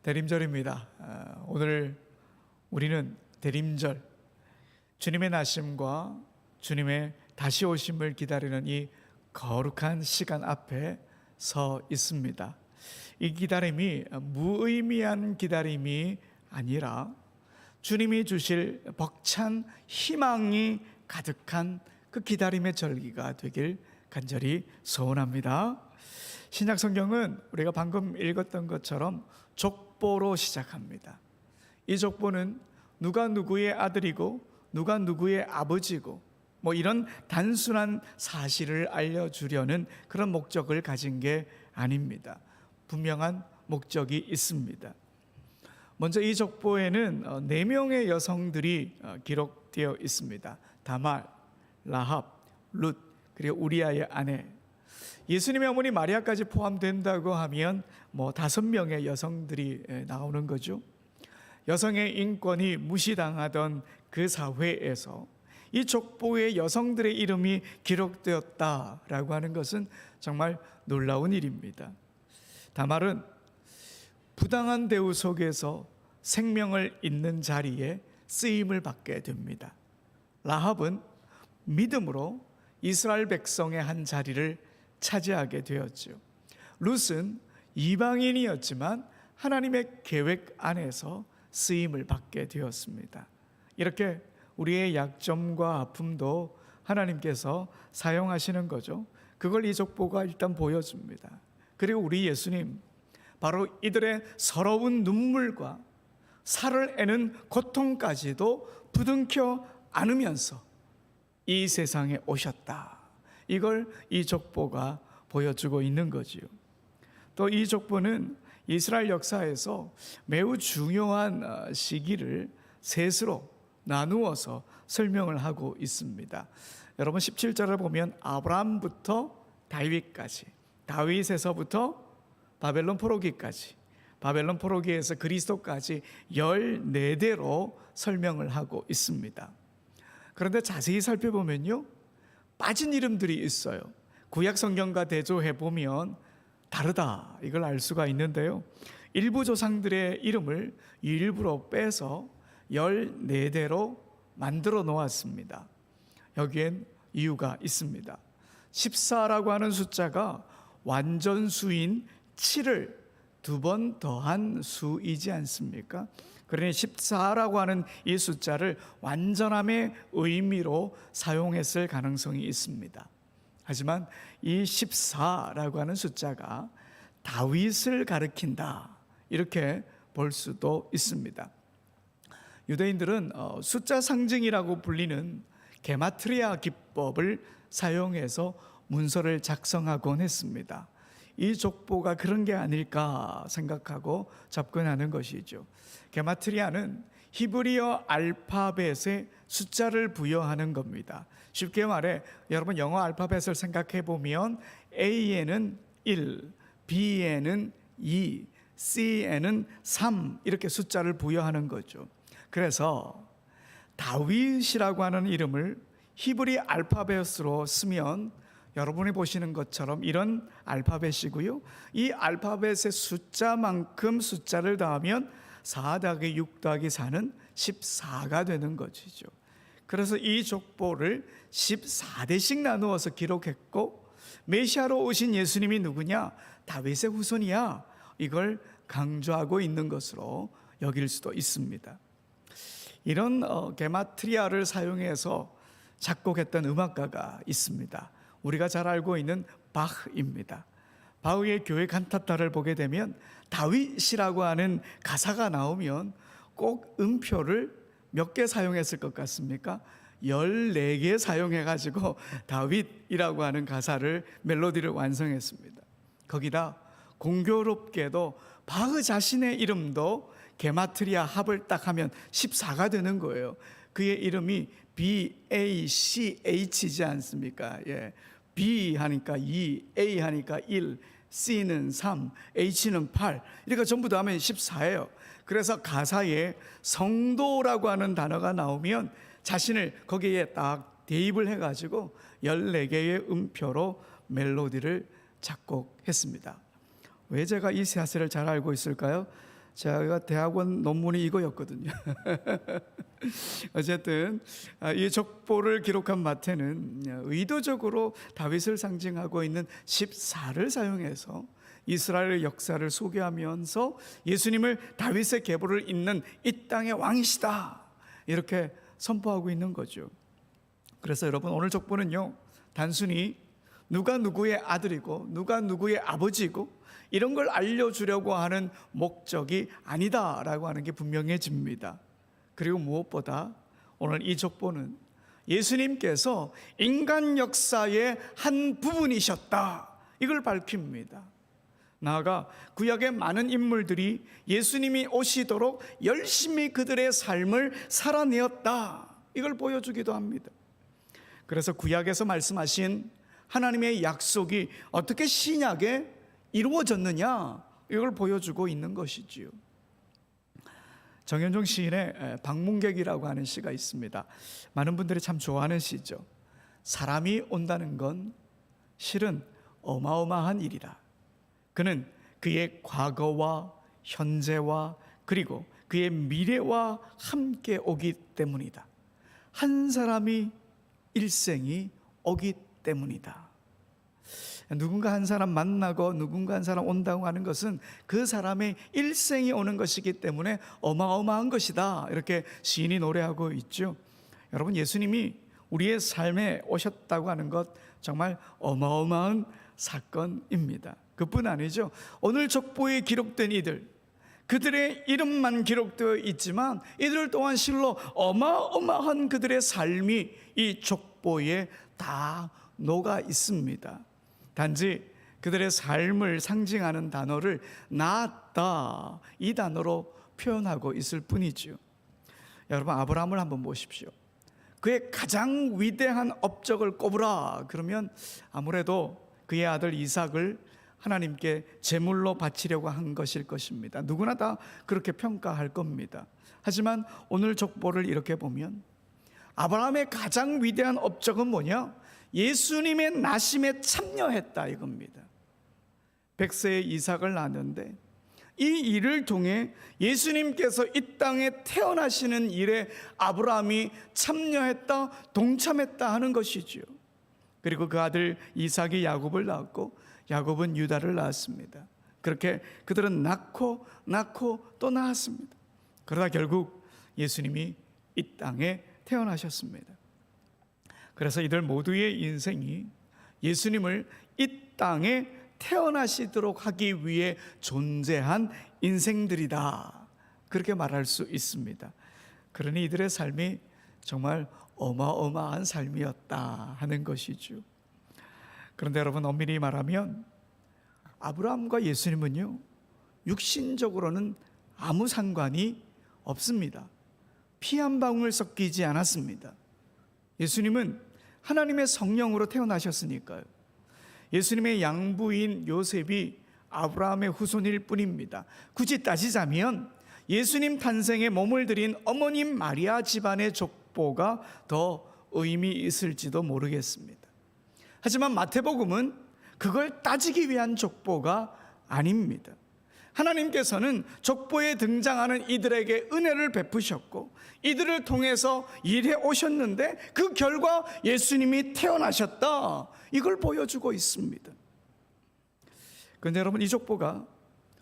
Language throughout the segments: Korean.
대림절입니다. 오늘 우리는 대림절, 주님의 나심과 주님의 다시 오심을 기다리는 이 거룩한 시간 앞에 서 있습니다. 이 기다림이 무의미한 기다림이 아니라 주님이 주실 벅찬 희망이 가득한 그 기다림의 절기가 되길 간절히 소원합니다. 신약 성경은 우리가 방금 읽었던 것처럼 족보로 시작합니다. 이 족보는 누가 누구의 아들이고 누가 누구의 아버지고 이런 단순한 사실을 알려주려는 그런 목적을 가진 게 아닙니다. 분명한 목적이 있습니다. 먼저 이 족보에는 4명의 여성들이 기록되어 있습니다. 다말, 라합, 룻, 그리고 우리아의 아내. 예수님의 어머니 마리아까지 포함된다고 하면 5명의 여성들이 나오는 거죠. 여성의 인권이 무시당하던 그 사회에서 이 족보에 여성들의 이름이 기록되었다라고 하는 것은 정말 놀라운 일입니다. 다말은 부당한 대우 속에서 생명을 잇는 자리에 쓰임을 받게 됩니다. 라합은 믿음으로 이스라엘 백성의 한 자리를 차지하게 되었죠. 룻은 이방인이었지만 하나님의 계획 안에서 쓰임을 받게 되었습니다. 이렇게 우리의 약점과 아픔도 하나님께서 사용하시는 거죠. 그걸 이 족보가 일단 보여줍니다. 그리고 우리 예수님, 바로 이들의 서러운 눈물과 살을 애는 고통까지도 부둥켜 안으면서 이 세상에 오셨다. 이걸 이 족보가 보여주고 있는 거지요. 또 이 족보는 이스라엘 역사에서 매우 중요한 시기를 셋으로 나누어서 설명을 하고 있습니다. 여러분 17절을 보면 아브라함부터 다윗까지, 다윗에서부터 바벨론 포로기까지, 바벨론 포로기에서 그리스도까지 14대로 설명을 하고 있습니다. 그런데 자세히 살펴보면요, 빠진 이름들이 있어요. 구약 성경과 대조해 보면 다르다, 이걸 알 수가 있는데요, 일부 조상들의 이름을 일부러 빼서 14대로 만들어 놓았습니다. 여기엔 이유가 있습니다. 14라고 하는 숫자가 완전수인 7을 2번 더한 수이지 않습니까? 그러니 14라고 하는 이 숫자를 완전함의 의미로 사용했을 가능성이 있습니다. 하지만 이 14라고 하는 숫자가 다윗을 가리킨다, 이렇게 볼 수도 있습니다. 유대인들은 숫자 상징이라고 불리는 게마트리아 기법을 사용해서 문서를 작성하곤 했습니다. 이 족보가 그런 게 아닐까 생각하고 접근하는 것이죠. 게마트리아는 히브리어 알파벳에 숫자를 부여하는 겁니다. 쉽게 말해 여러분 영어 알파벳을 생각해 보면 A에는 1, B에는 2, C에는 3 이렇게 숫자를 부여하는 거죠. 그래서 다윗이라고 하는 이름을 히브리 알파벳으로 쓰면 여러분이 보시는 것처럼 이런 알파벳이고요, 이 알파벳의 숫자만큼 숫자를 더하면 4 더하기 6 더하기 4는 14가 되는 것이죠. 그래서 이 족보를 14대씩 나누어서 기록했고, 메시아로 오신 예수님이 누구냐? 다윗의 후손이야. 이걸 강조하고 있는 것으로 여길 수도 있습니다. 이런 게마트리아를 사용해서 작곡했던 음악가가 있습니다. 우리가 잘 알고 있는 바흐입니다. 바흐의 교회 칸타타를 보게 되면 다윗이라고 하는 가사가 나오면 꼭 음표를 몇 개 사용했을 것 같습니까? 14개 사용해가지고 다윗이라고 하는 가사를, 멜로디를 완성했습니다. 거기다 공교롭게도 바흐 자신의 이름도 게마트리아 합을 딱 하면 14가 되는 거예요. 그의 이름이 BACH이지 않습니까? 예. B 하니까 2, A 하니까 1, C는 3, H는 8, 이러니까 전부 다 하면 14예요. 그래서 가사에 성도라고 하는 단어가 나오면 자신을 거기에 딱 대입을 해가지고 14개의 음표로 멜로디를 작곡했습니다. 왜 제가 이 사실을 잘 알고 있을까요? 제가 대학원 논문이 이거였거든요. 어쨌든 이 족보를 기록한 마태는 의도적으로 다윗을 상징하고 있는 14를 사용해서 이스라엘의 역사를 소개하면서 예수님을 다윗의 계보를 잇는 이 땅의 왕이시다 이렇게 선포하고 있는 거죠. 그래서 여러분, 오늘 족보는요, 단순히 누가 누구의 아들이고 누가 누구의 아버지고 이런 걸 알려주려고 하는 목적이 아니다라고 하는 게 분명해집니다. 그리고 무엇보다 오늘 이 족보는 예수님께서 인간 역사의 한 부분이셨다, 이걸 밝힙니다. 나아가 구약의 많은 인물들이 예수님이 오시도록 열심히 그들의 삶을 살아내었다, 이걸 보여주기도 합니다. 그래서 구약에서 말씀하신 하나님의 약속이 어떻게 신약에 이루어졌느냐, 이걸 보여주고 있는 것이지요. 정현종 시인의 방문객이라고 하는 시가 있습니다. 많은 분들이 참 좋아하는 시죠. 사람이 온다는 건 실은 어마어마한 일이라. 그는 그의 과거와 현재와 그리고 그의 미래와 함께 오기 때문이다. 한 사람이 일생이 오기 때문이다. 누군가 한 사람 만나고 누군가 한 사람 온다고 하는 것은 그 사람의 일생이 오는 것이기 때문에 어마어마한 것이다, 이렇게 시인이 노래하고 있죠. 여러분, 예수님이 우리의 삶에 오셨다고 하는 것 정말 어마어마한 사건입니다. 그뿐 아니죠. 오늘 족보에 기록된 이들, 그들의 이름만 기록되어 있지만 이들 또한 실로 어마어마한 그들의 삶이 이 족보에 다 녹아 있습니다. 단지 그들의 삶을 상징하는 단어를 낳았다, 이 단어로 표현하고 있을 뿐이죠. 여러분, 아브라함을 한번 보십시오. 그의 가장 위대한 업적을 꼽으라 그러면 아무래도 그의 아들 이삭을 하나님께 제물로 바치려고 한 것일 것입니다. 누구나 다 그렇게 평가할 겁니다. 하지만 오늘 족보를 이렇게 보면 아브라함의 가장 위대한 업적은 뭐냐? 예수님의 나심에 참여했다, 이겁니다. 100세의 이삭을 낳았는데 이 일을 통해 예수님께서 이 땅에 태어나시는 일에 아브라함이 참여했다, 동참했다 하는 것이죠. 그리고 그 아들 이삭이 야곱을 낳았고 야곱은 유다를 낳았습니다. 그렇게 그들은 낳고 또 낳았습니다. 그러다 결국 예수님이 이 땅에 태어나셨습니다. 그래서 이들 모두의 인생이 예수님을 이 땅에 태어나시도록 하기 위해 존재한 인생들이다, 그렇게 말할 수 있습니다. 그러니 이들의 삶이 정말 어마어마한 삶이었다 하는 것이죠. 그런데 여러분, 엄밀히 말하면 아브라함과 예수님은요, 육신적으로는 아무 상관이 없습니다. 피 한 방울 섞이지 않았습니다. 예수님은 하나님의 성령으로 태어나셨으니까요. 예수님의 양부인 요셉이 아브라함의 후손일 뿐입니다. 굳이 따지자면 예수님 탄생에 몸을 들인 어머님 마리아 집안의 족보가 더 의미 있을지도 모르겠습니다. 하지만 마태복음은 그걸 따지기 위한 족보가 아닙니다. 하나님께서는 족보에 등장하는 이들에게 은혜를 베푸셨고 이들을 통해서 일해 오셨는데 그 결과 예수님이 태어나셨다, 이걸 보여주고 있습니다. 그런데 여러분, 이 족보가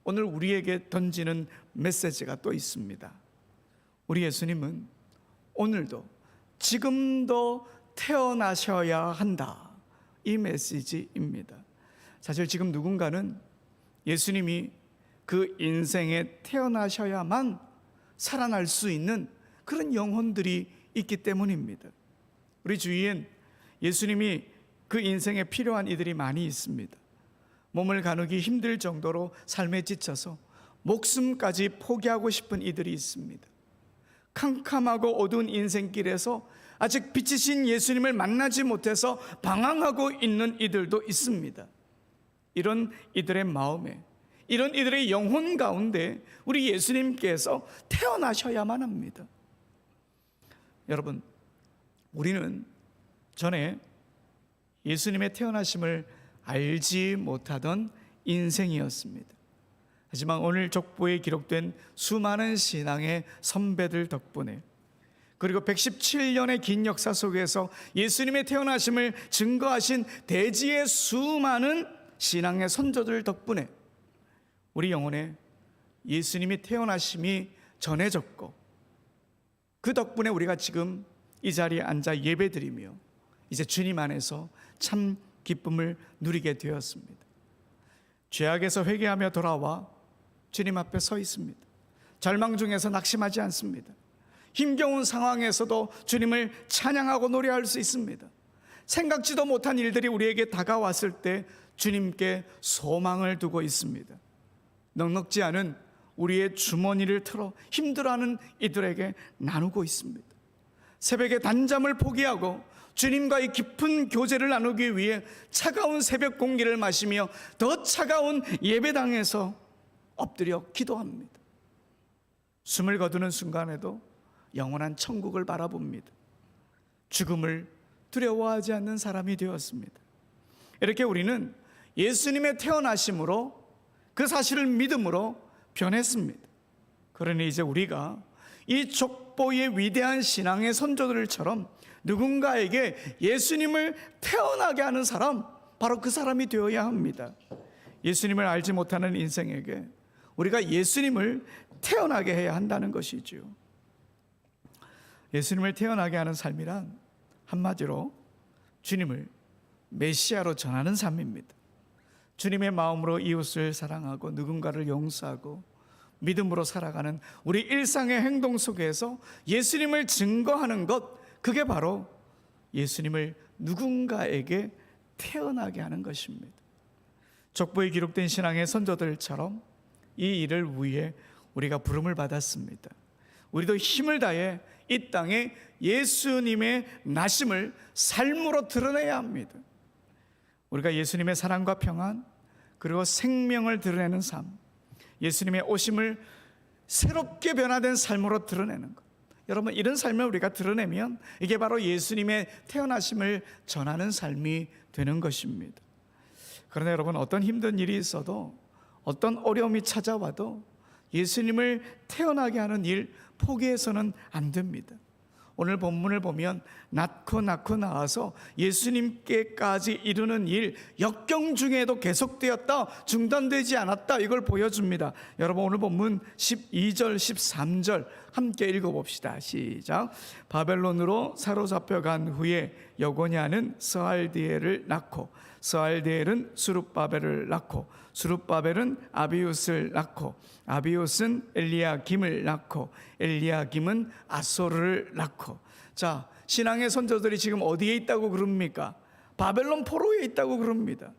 오늘 우리에게 던지는 메시지가 또 있습니다. 우리 예수님은 오늘도 지금도 태어나셔야 한다, 이 메시지입니다. 사실 지금 누군가는 예수님이 그 인생에 태어나셔야만 살아날 수 있는 그런 영혼들이 있기 때문입니다. 우리 주위엔 예수님이 그 인생에 필요한 이들이 많이 있습니다. 몸을 가누기 힘들 정도로 삶에 지쳐서 목숨까지 포기하고 싶은 이들이 있습니다. 캄캄하고 어두운 인생길에서 아직 빛이신 예수님을 만나지 못해서 방황하고 있는 이들도 있습니다. 이런 이들의 마음에, 이런 이들의 영혼 가운데 우리 예수님께서 태어나셔야만 합니다. 여러분, 우리는 전에 예수님의 태어나심을 알지 못하던 인생이었습니다. 하지만 오늘 족보에 기록된 수많은 신앙의 선배들 덕분에, 그리고 117년의 긴 역사 속에서 예수님의 태어나심을 증거하신 대지의 수많은 신앙의 선조들 덕분에 우리 영혼에 예수님이 태어나심이 전해졌고, 그 덕분에 우리가 지금 이 자리에 앉아 예배드리며 이제 주님 안에서 참 기쁨을 누리게 되었습니다. 죄악에서 회개하며 돌아와 주님 앞에 서 있습니다. 절망 중에서 낙심하지 않습니다. 힘겨운 상황에서도 주님을 찬양하고 노래할 수 있습니다. 생각지도 못한 일들이 우리에게 다가왔을 때 주님께 소망을 두고 있습니다. 넉넉지 않은 우리의 주머니를 틀어 힘들어하는 이들에게 나누고 있습니다. 새벽에 단잠을 포기하고 주님과의 깊은 교제를 나누기 위해 차가운 새벽 공기를 마시며 더 차가운 예배당에서 엎드려 기도합니다. 숨을 거두는 순간에도 영원한 천국을 바라봅니다. 죽음을 두려워하지 않는 사람이 되었습니다. 이렇게 우리는 예수님의 태어나심으로, 그 사실을 믿음으로 변했습니다. 그러니 이제 우리가 이 족보의 위대한 신앙의 선조들처럼 누군가에게 예수님을 태어나게 하는 사람, 바로 그 사람이 되어야 합니다. 예수님을 알지 못하는 인생에게 우리가 예수님을 태어나게 해야 한다는 것이지요. 예수님을 태어나게 하는 삶이란 한마디로 주님을 메시아로 전하는 삶입니다. 주님의 마음으로 이웃을 사랑하고 누군가를 용서하고 믿음으로 살아가는 우리 일상의 행동 속에서 예수님을 증거하는 것, 그게 바로 예수님을 누군가에게 태어나게 하는 것입니다. 족보에 기록된 신앙의 선조들처럼 이 일을 위해 우리가 부름을 받았습니다. 우리도 힘을 다해 이 땅에 예수님의 나심을 삶으로 드러내야 합니다. 우리가 예수님의 사랑과 평안, 그리고 생명을 드러내는 삶, 예수님의 오심을 새롭게 변화된 삶으로 드러내는 것, 여러분, 이런 삶을 우리가 드러내면 이게 바로 예수님의 태어나심을 전하는 삶이 되는 것입니다. 그러나 여러분, 어떤 힘든 일이 있어도, 어떤 어려움이 찾아와도 예수님을 태어나게 하는 일 포기해서는 안 됩니다. 오늘 본문을 보면 낳고 나와서 예수님께까지 이르는 일, 역경 중에도 계속되었다, 중단되지 않았다, 이걸 보여줍니다. 여러분, 오늘 본문 12절 13절 함께 읽어봅시다. 시작. 바벨론으로 사로잡혀간 후에 여고냐는 스알디엘을 낳고, 스알디엘은 수룹바벨을 낳고, 수룹바벨은 아비웃을 낳고, 아비웃은 엘리야김을 낳고, 엘리야김은 아소르를 낳고. 자, 신앙의 선조들이 지금 어디에 있다고 그럽니까? 바벨론 포로에 있다고 그럽니다.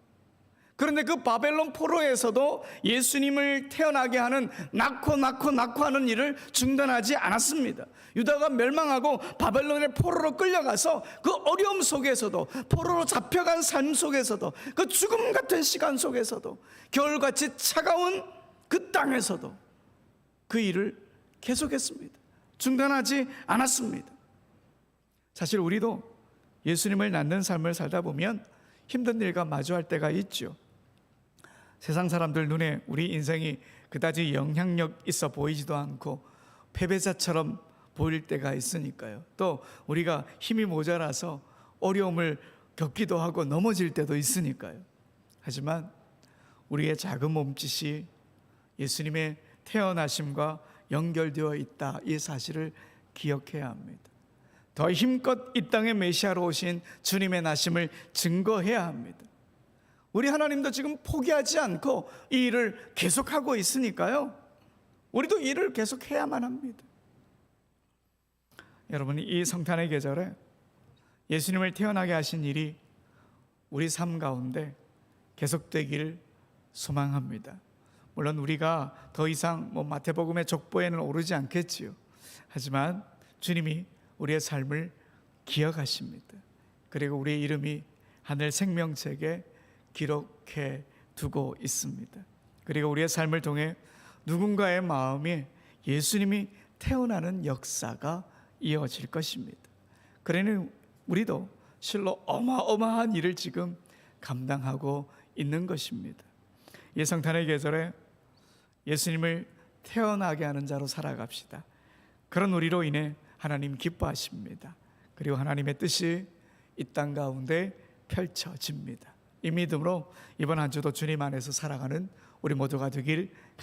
그런데 그 바벨론 포로에서도 예수님을 태어나게 하는 낳고 하는 일을 중단하지 않았습니다. 유다가 멸망하고 바벨론의 포로로 끌려가서 그 어려움 속에서도, 포로로 잡혀간 삶 속에서도, 그 죽음 같은 시간 속에서도, 겨울같이 차가운 그 땅에서도 그 일을 계속했습니다. 중단하지 않았습니다. 사실 우리도 예수님을 낳는 삶을 살다 보면 힘든 일과 마주할 때가 있죠. 세상 사람들 눈에 우리 인생이 그다지 영향력 있어 보이지도 않고 패배자처럼 보일 때가 있으니까요. 또 우리가 힘이 모자라서 어려움을 겪기도 하고 넘어질 때도 있으니까요. 하지만 우리의 작은 몸짓이 예수님의 태어나심과 연결되어 있다, 이 사실을 기억해야 합니다. 더 힘껏 이 땅에 메시아로 오신 주님의 나심을 증거해야 합니다. 우리 하나님도 지금 포기하지 않고 이 일을 계속하고 있으니까요, 우리도 이 일을 계속해야만 합니다. 여러분, 이 성탄의 계절에 예수님을 태어나게 하신 일이 우리 삶 가운데 계속되기를 소망합니다. 물론 우리가 더 이상 마태복음의 족보에는 오르지 않겠지요. 하지만 주님이 우리의 삶을 기억하십니다. 그리고 우리의 이름이 하늘 생명책에 기록해 두고 있습니다. 그리고 우리의 삶을 통해 누군가의 마음에 예수님이 태어나는 역사가 이어질 것입니다. 그러니 우리도 실로 어마어마한 일을 지금 감당하고 있는 것입니다. 이 성탄의 계절에 예수님을 태어나게 하는 자로 살아갑시다. 그런 우리로 인해 하나님 기뻐하십니다. 그리고 하나님의 뜻이 이 땅 가운데 펼쳐집니다. 이 믿음으로 이번 한 주도 주님 안에서 살아가는 우리 모두가 되길